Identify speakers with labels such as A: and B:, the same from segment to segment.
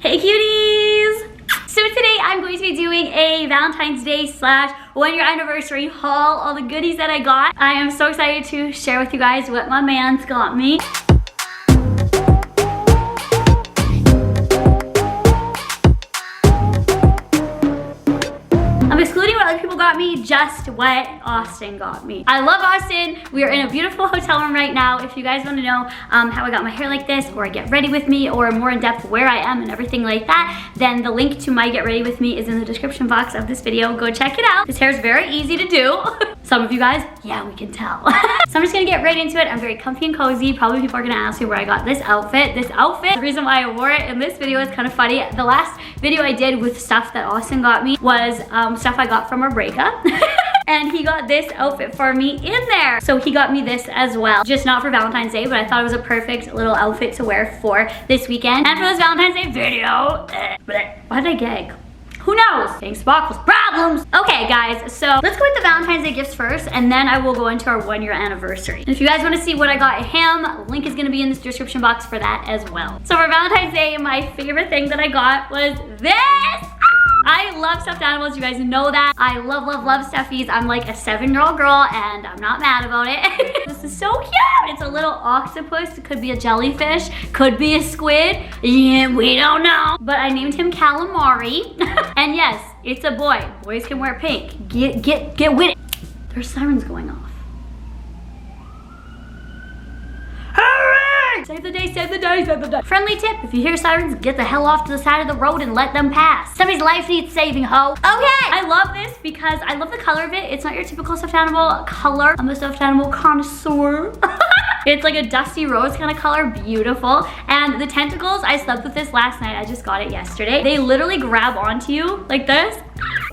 A: Hey cuties! So today I'm going to be doing a Valentine's Day / 1 year anniversary haul, all the goodies that I got. I am so excited to share with you guys what my man's got me. I'm excluding what other people got me, just what Austin got me. I love Austin. We are in a beautiful hotel room right now. If you guys want to know how I got my hair like this, or get ready with me, or more in depth where I am and everything like that, then the link to my get ready with me is in the description box of this video. Go check it out. This hair is very easy to do. Some of you guys, yeah, we can tell. So I'm just gonna get right into it. I'm very comfy and cozy. Probably people are gonna ask me where I got this outfit. The reason why I wore it in this video is kind of funny. The last video I did with stuff that Austin got me was stuff I got from our breakup. And he got this outfit for me in there. So he got me this as well. Just not for Valentine's Day, but I thought it was a perfect little outfit to wear for this weekend. And for this Valentine's Day video, why did I gag? Who knows? PiinkSparkles problems. Okay guys, so let's go with the Valentine's Day gifts first, and then I will go into our 1 year anniversary. And if you guys want to see what I got him, link is gonna be in the description box for that as well. So for Valentine's Day, my favorite thing that I got was this. I love stuffed animals, you guys know that. I love, love, love stuffies. I'm like a 7-year-old girl and I'm not mad about it. This is so cute. It's a little octopus. It could be a jellyfish, could be a squid. Yeah, we don't know. But I named him Calamari. And yes, it's a boy. Boys can wear pink. Get with it. There's sirens going off. Save the day, save the day, save the day. Friendly tip, if you hear sirens, get the hell off to the side of the road and let them pass. Somebody's life needs saving, ho. Okay, I love this because I love the color of it. It's not your typical stuffed animal color. I'm a stuffed animal connoisseur. It's like a dusty rose kind of color, beautiful. And the tentacles, I slept with this last night. I just got it yesterday. They literally grab onto you like this.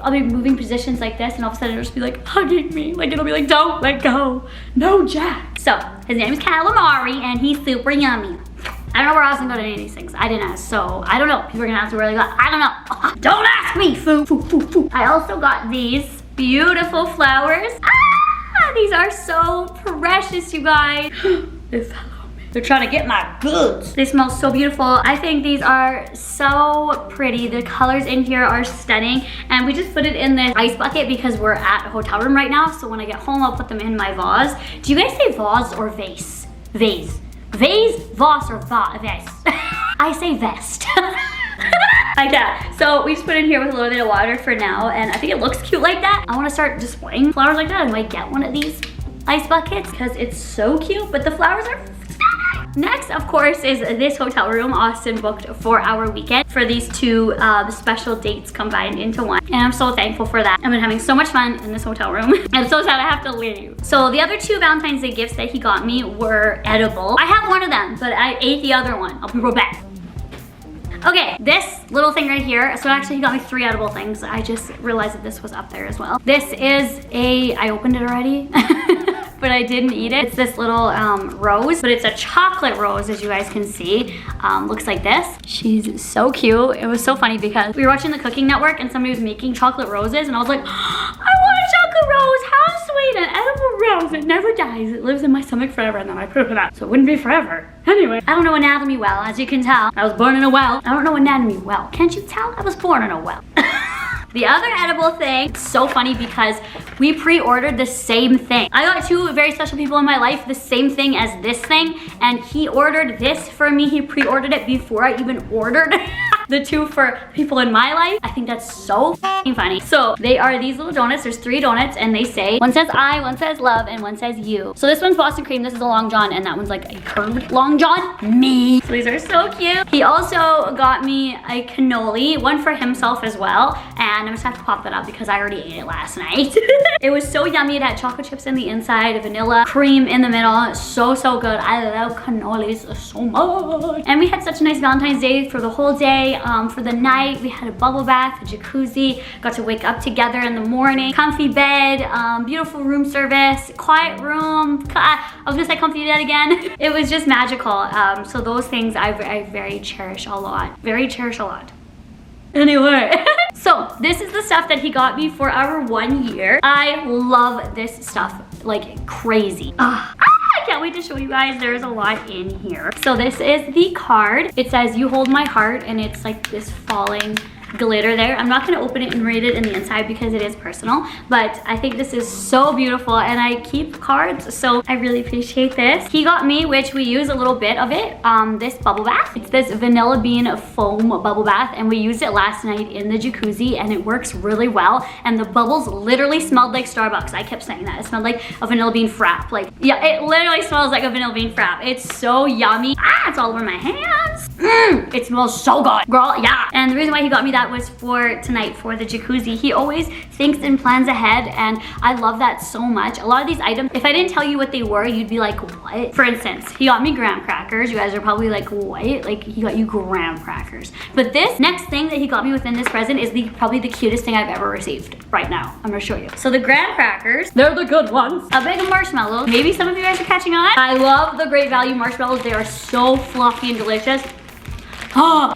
A: I'll be moving positions like this, and all of a sudden it'll just be like hugging me. Like it'll be like, don't let go. No, Jack. So his name is Calamari and he's super yummy. I don't know where Austin got any of these things. I didn't ask, so I don't know. People are gonna ask me where they got. I don't know. Don't ask me, foo, foo, foo, foo. I also got these beautiful flowers. These are so precious, you guys. They follow me. They're trying to get my goods. They smell so beautiful. I think these are so pretty. The colors in here are stunning. And we just put it in this ice bucket because we're at a hotel room right now. So when I get home, I'll put them in my vase. Do you guys say vase or vase? Vase. Vase, vase, or vase? I say vest. Like that. So we just put it in here with a little bit of water for now, and I think it looks cute like that. I want to start displaying flowers like that. I might get one of these ice buckets because it's so cute, but the flowers are stunning. Next, of course, is this hotel room Austin booked for our weekend for these two special dates combined into one. And I'm so thankful for that. I've been having so much fun in this hotel room. I'm so sad I have to leave. So the other two Valentine's Day gifts that he got me were edible. I have one of them, but I ate the other one. I'll be right back. Okay, this little thing right here, so actually he got me 3 edible things. I just realized that this was up there as well. This is I opened it already, but I didn't eat it. It's this little rose, but it's a chocolate rose, as you guys can see. Looks like this. She's so cute. It was so funny because we were watching the Cooking Network and somebody was making chocolate roses, and I was like, I want a chocolate rose. How sweet, an edible rose. It never dies. It lives in my stomach forever, and then I poop it out, so it wouldn't be forever. Anyway, I don't know anatomy well, as you can tell. I was born in a well. I don't know anatomy well. Can't you tell? I was born in a well. The other edible thing, it's so funny because we pre-ordered the same thing. I got 2 very special people in my life the same thing as this thing, and he ordered this for me. He pre-ordered it before I even ordered the 2 for people in my life. I think that's so funny. So they are these little donuts. There's 3 donuts, and they say, one says I, one says love, and one says you. So this one's Boston cream, this is a Long John, and that one's like a curved Long John. Me. So these are so cute. He also got me a cannoli, one for himself as well, and I'm just gonna have to pop that up because I already ate it last night. It was so yummy. It had chocolate chips in the inside, vanilla cream in the middle. So, so good. I love cannolis so much. And we had such a nice Valentine's Day for the whole day. For the night, we had a bubble bath, a jacuzzi, got to wake up together in the morning, comfy bed, beautiful room service, quiet room. I was gonna say comfy bed again. It was just magical. So those things I very cherish a lot. Very cherish a lot. Anyway, so this is the stuff that he got me for our 1 year. I love this stuff like crazy. I can't can't wait to show you guys. There's a lot in here. So this is the card. It says, "You hold my heart," and it's like this falling glitter there. I'm not gonna open it and read it in the inside because it is personal, but I think this is so beautiful, and I keep cards, so I really appreciate this. He got me, which we use a little bit of it, this bubble bath. It's this vanilla bean foam bubble bath, and we used it last night in the jacuzzi, and it works really well, and the bubbles literally smelled like Starbucks. I kept saying that. It smelled like a vanilla bean frap. Like, yeah, it literally smells like a vanilla bean frap. It's so yummy. Ah, it's all over my hands. It smells so good, girl, yeah. And the reason why he got me that was for tonight for the jacuzzi. He always thinks and plans ahead, and I love that so much. A lot of these items, if I didn't tell you what they were, you'd be like, what? For instance, he got me graham crackers. You guys are probably like, what? Like, he got you graham crackers. But this next thing that he got me within this present is probably the cutest thing I've ever received. Right now, I'm gonna show you. So the graham crackers, they're the good ones. A bag of marshmallows. Maybe some of you guys are catching on. I love the Great Value marshmallows. They are so fluffy and delicious. Oh.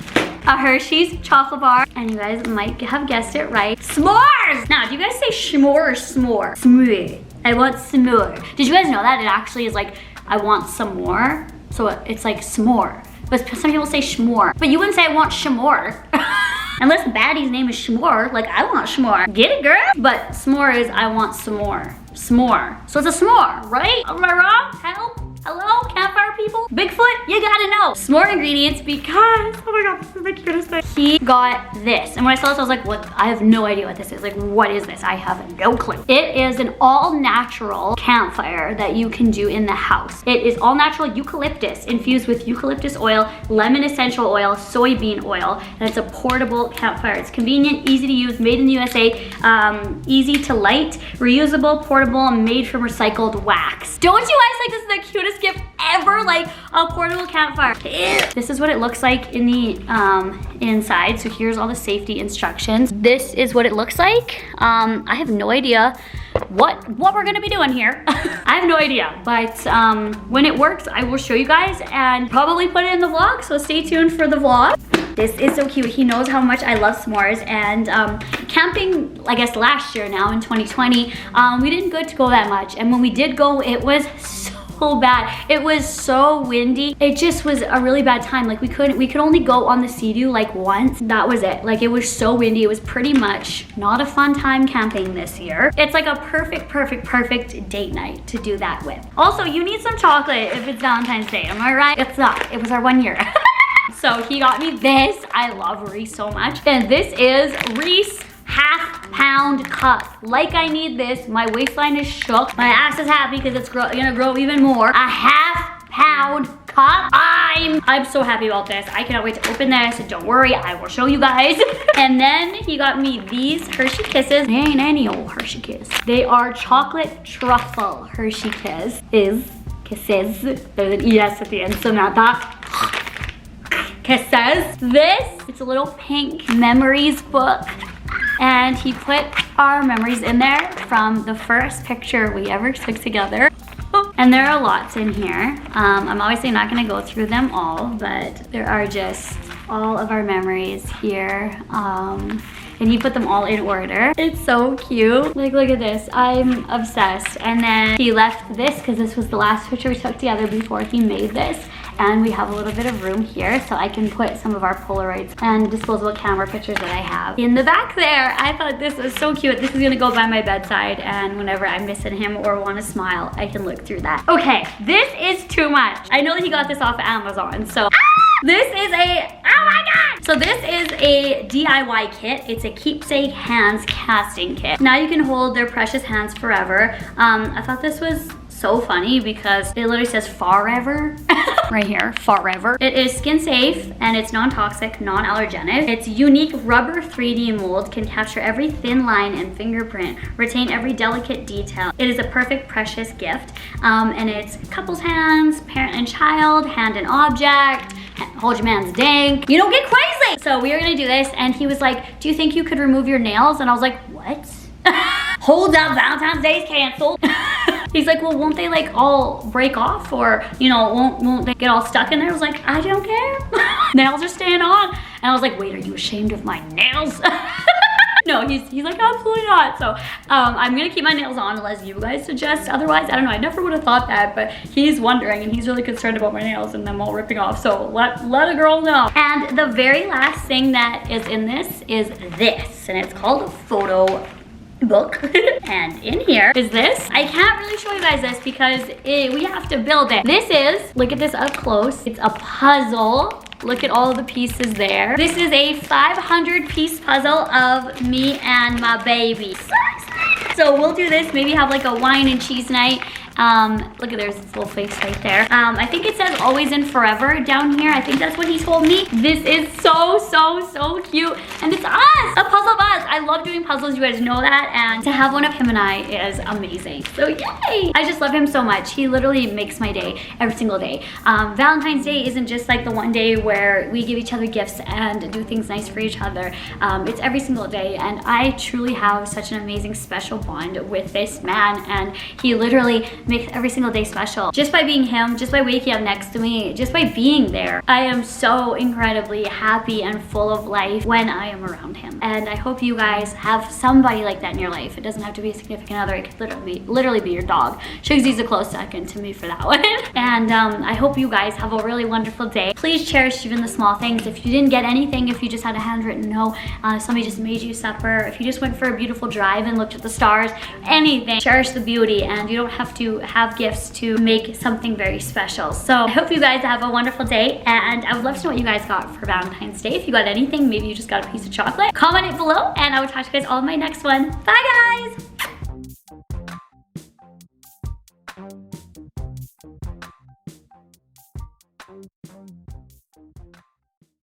A: A Hershey's chocolate bar, and you guys might have guessed it right. S'mores! Now, do you guys say s'more or s'more? S'more. I want s'more. Did you guys know that it actually is like, I want some more? So it's like s'more. But some people say s'more. But you wouldn't say I want s'more. Unless Baddie's name is s'more, like I want s'more. Get it, girl? But s'more is I want some more. S'more. So it's a s'more, right? Am I wrong? Help? Hello, campfire people? Bigfoot, you gotta know. S'more ingredients because, oh my God, this is the cutest thing. He got this, and when I saw this, I was like, what? I have no idea what this is. Like, what is this? I have no clue. It is an all-natural campfire that you can do in the house. It is all-natural eucalyptus infused with eucalyptus oil, lemon essential oil, soybean oil, and it's a portable campfire. It's convenient, easy to use, made in the USA, easy to light, reusable, portable, and made from recycled wax. Don't you guys think this is the cutest gift ever? Like a portable campfire. This is what it looks like in the inside. So here's all the safety instructions. This is what it looks like. I have no idea what we're gonna be doing here. I have no idea, but when it works, I will show you guys and probably put it in the vlog, so stay tuned for the vlog. This is so cute. He knows how much I love s'mores, and camping, I guess last year now in 2020, we didn't get to go that much, and when we did go, it was so bad. It was so windy. It just was a really bad time. Like we could only go on the Sea-Doo like once. That was it. Like it was so windy. It was pretty much not a fun time camping this year. It's like a perfect date night to do that with. Also, you need some chocolate if it's Valentine's Day. Am I right? It's not. It was our 1 year. So he got me this. I love Reese so much. And this is Reese half-pound cup. Like I need this. My waistline is shook. My ass is happy because it's gonna grow even more. A half-pound cup. I'm so happy about this. I cannot wait to open this. Don't worry, I will show you guys. And then he got me these Hershey Kisses. They ain't any old Hershey Kiss. They are chocolate truffle Hershey Kisses. There's an ES at the end, so not that. Kisses. This, it's a little pink memories book. And he put our memories in there from the first picture we ever took together. And there are lots in here. I'm obviously not gonna go through them all, but there are just all of our memories here. And he put them all in order. It's so cute. Like, look at this. I'm obsessed. And then he left this because this was the last picture we took together before he made this. And we have a little bit of room here so I can put some of our Polaroids and disposable camera pictures that I have in the back there. I thought this was so cute. This is gonna go by my bedside, and whenever I'm missing him or wanna smile, I can look through that. Okay, this is too much. I know that he got this off of Amazon, so this is a, oh my God! So this is a DIY kit. It's a keepsake hands casting kit. Now you can hold their precious hands forever. I thought this was so funny because it literally says forever right here, forever. It is skin safe and it's non-toxic, non-allergenic. Its unique rubber 3D mold can capture every thin line and fingerprint, retain every delicate detail. It is a perfect precious gift, and it's couple's hands, parent and child, hand and object, hold your man's dank. You don't get crazy. So we are gonna do this, and he was like, do you think you could remove your nails? And I was like, what? Hold up, Valentine's Day is canceled. He's like, well, won't they like all break off, or, you know, won't they get all stuck in there? I was like, I don't care. Nails are staying on. And I was like, wait, are you ashamed of my nails? No, he's like, absolutely not. So I'm gonna keep my nails on unless you guys suggest otherwise. I don't know, I never would have thought that, but he's wondering and he's really concerned about my nails and them all ripping off. So let a girl know. And the very last thing that is in this is this, and it's called a photo book. And in here is this. I can't really show you guys this because we have to build it. This is, look at this up close. It's a puzzle. Look at all the pieces there. This is a 500-piece puzzle of me and my baby. So we'll do this, maybe have like a wine and cheese night. Look at there's his little face right there. I think it says always and forever down here. I think that's what he told me. This is so cute. And it's us, a puzzle of us. I love doing puzzles, you guys know that. And to have one of him and I is amazing. So yay. I just love him so much. He literally makes my day every single day. Valentine's Day isn't just like the one day where we give each other gifts and do things nice for each other. It's every single day. And I truly have such an amazing special bond with this man. And he literally makes every single day special. Just by being him, just by waking up next to me, just by being there. I am so incredibly happy and full of life when I am around him. And I hope you guys have somebody like that in your life. It doesn't have to be a significant other. It could literally be your dog. Shugsy's a close second to me for that one. And I hope you guys have a really wonderful day. Please cherish even the small things. If you didn't get anything, if you just had a handwritten note, somebody just made you supper, if you just went for a beautiful drive and looked at the stars, anything, cherish the beauty. And you don't have to have gifts to make something very special. So I hope you guys have a wonderful day, and I would love to know what you guys got for Valentine's Day. If you got anything, maybe you just got a piece of chocolate, comment it below, and I will talk to you guys all in my next one. Bye guys!